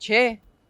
6؟